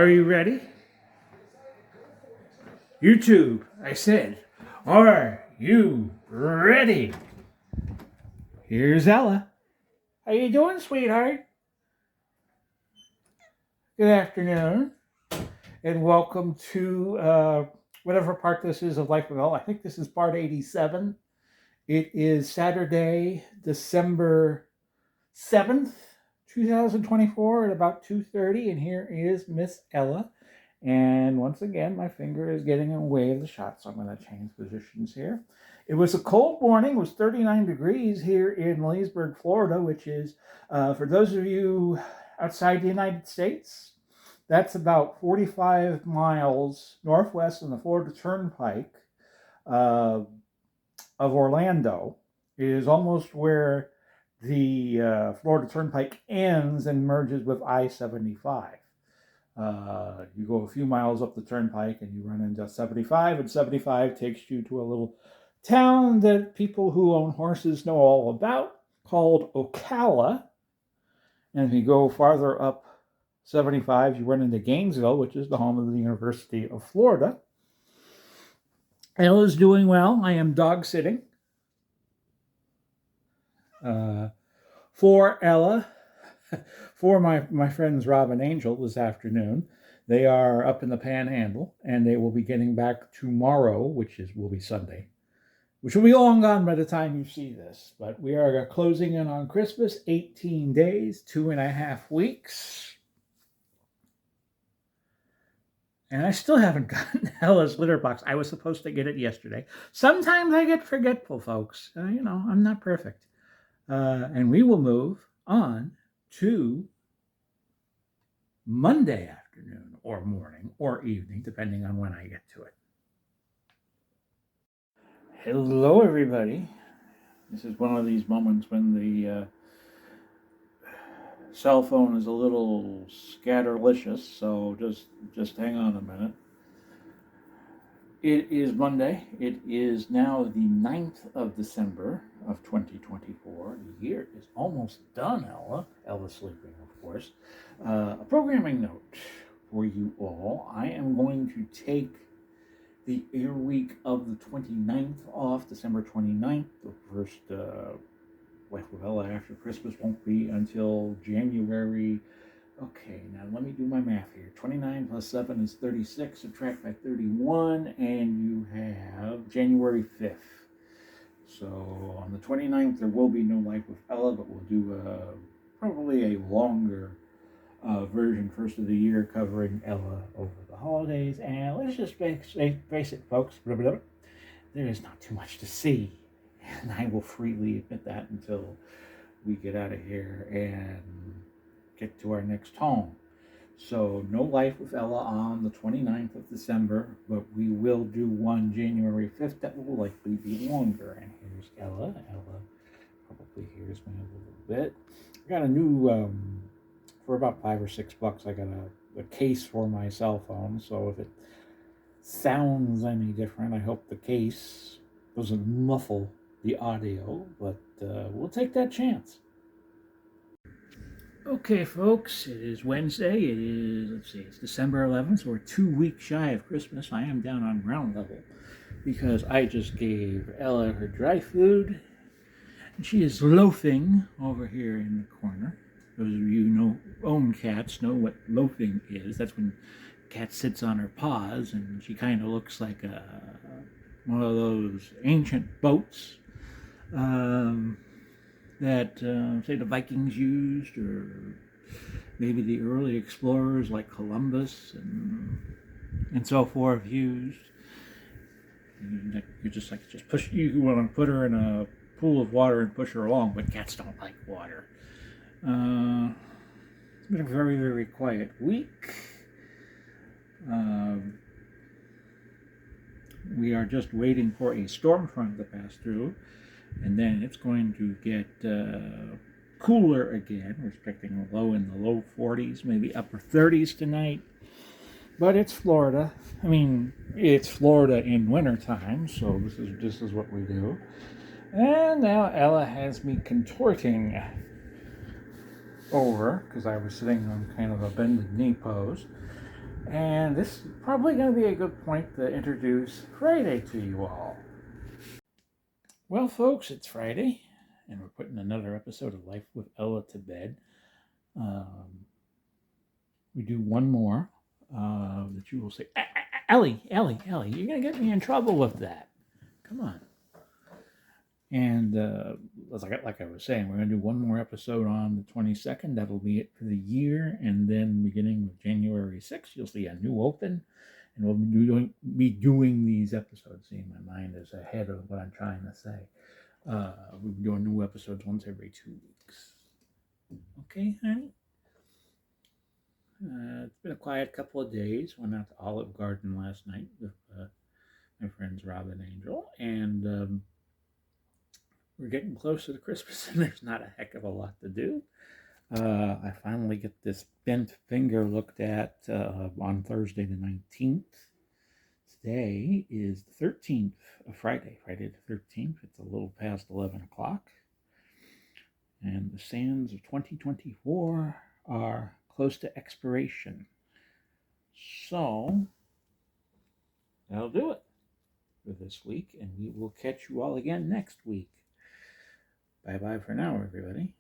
Are you ready? YouTube, I said, are you ready? Here's Ella. How you doing, sweetheart? Good afternoon, and welcome to whatever part this is of Life with Ella. I think this is part 87. It is Saturday, December 7th, 2024 at about 2:30, and here is Miss Ella. And once again, my finger is getting away of the shot, so I'm going to change positions here. It was a cold morning. It was 39 degrees here in Leesburg, Florida, which is, for those of you outside the United States, that's about 45 miles northwest on the Florida Turnpike of Orlando. It is almost where the Florida Turnpike ends and merges with I-75. You go a few miles up the turnpike and you run into 75, and 75 takes you to a little town that people who own horses know all about called Ocala. And if you go farther up 75, you run into Gainesville, which is the home of the University of Florida. Ella's doing well. I am dog sitting for Ella. For my friends Rob and Angel this afternoon. They are up in the Panhandle, and they will be getting back tomorrow, which will be Sunday, which will be long gone by the time you see this. But we are closing in on Christmas, 18 days, 2.5 weeks. And I still haven't gotten Ella's litter box. I was supposed to get it yesterday. Sometimes I get forgetful, folks. I'm not perfect. And we will move on to Monday afternoon or morning or evening, depending on when I get to it. Hello, everybody. This is one of these moments when the cell phone is a little scatterlicious, so just hang on a minute. It is Monday. It is now the 9th of December of 2024. The year is almost done, Ella. Ella's sleeping, of course. A programming note for you all. I am going to take the air week of the 29th off, December 29th. The first Life with Ella after Christmas won't be until January. Okay, now let me do my math here. 29 plus 7 is 36. Subtract by 31, and you have January 5th. So on the 29th, there will be no Life with Ella, but we'll do probably a longer version, first of the year, covering Ella over the holidays. And let's just face it, folks, there is not too much to see. And I will freely admit that until we get out of here and get to our next home. So no Life with Ella on the 29th of December, but we will do one January 5th that will likely be longer. And here's Ella. Ella probably hears me a little bit. I got a new, for about $5 or $6, I got a case for my cell phone. So if it sounds any different, I hope the case doesn't muffle the audio, but we'll take that chance. Okay, folks, it is Wednesday. It is, it's December 11th, so we're 2 weeks shy of Christmas. I am down on ground level because I just gave Ella her dry food, and she is loafing over here in the corner. Those of you who own cats know what loafing is. That's when a cat sits on her paws, and she kind of looks like one of those ancient boats that, say, the Vikings used, or maybe the early explorers like Columbus and so forth used. You're just push. You want to put her in a pool of water and push her along, but cats don't like water. It's been a very, very quiet week. We are just waiting for a storm front to pass through, and then it's going to get cooler again. We're expecting a low in the low 40s, maybe upper 30s tonight. But it's Florida. I mean, it's Florida in wintertime, so this is what we do. And now Ella has me contorting over, because I was sitting on kind of a bended knee pose. And this is probably going to be a good point to introduce Friday to you all. Well, folks, it's Friday, and we're putting another episode of Life with Ella to bed. We do one more that you will say, Ellie, you're going to get me in trouble with that. Come on. And like I was saying, we're going to do one more episode on the 22nd. That'll be it for the year. And then beginning with January 6th, you'll see a new open. And we'll be doing these episodes. See, my mind is ahead of what I'm trying to say. We'll be doing new episodes once every 2 weeks. Okay, honey? It's been a quiet couple of days. Went out to Olive Garden last night with my friends Rob and Angel. And we're getting closer to Christmas, and there's not a heck of a lot to do. I finally get this bent finger looked at on Thursday the 19th. Today is the 13th of Friday the 13th. It's a little past 11 o'clock. And the sands of 2024 are close to expiration. So, that'll do it for this week, and we will catch you all again next week. Bye-bye for now, everybody.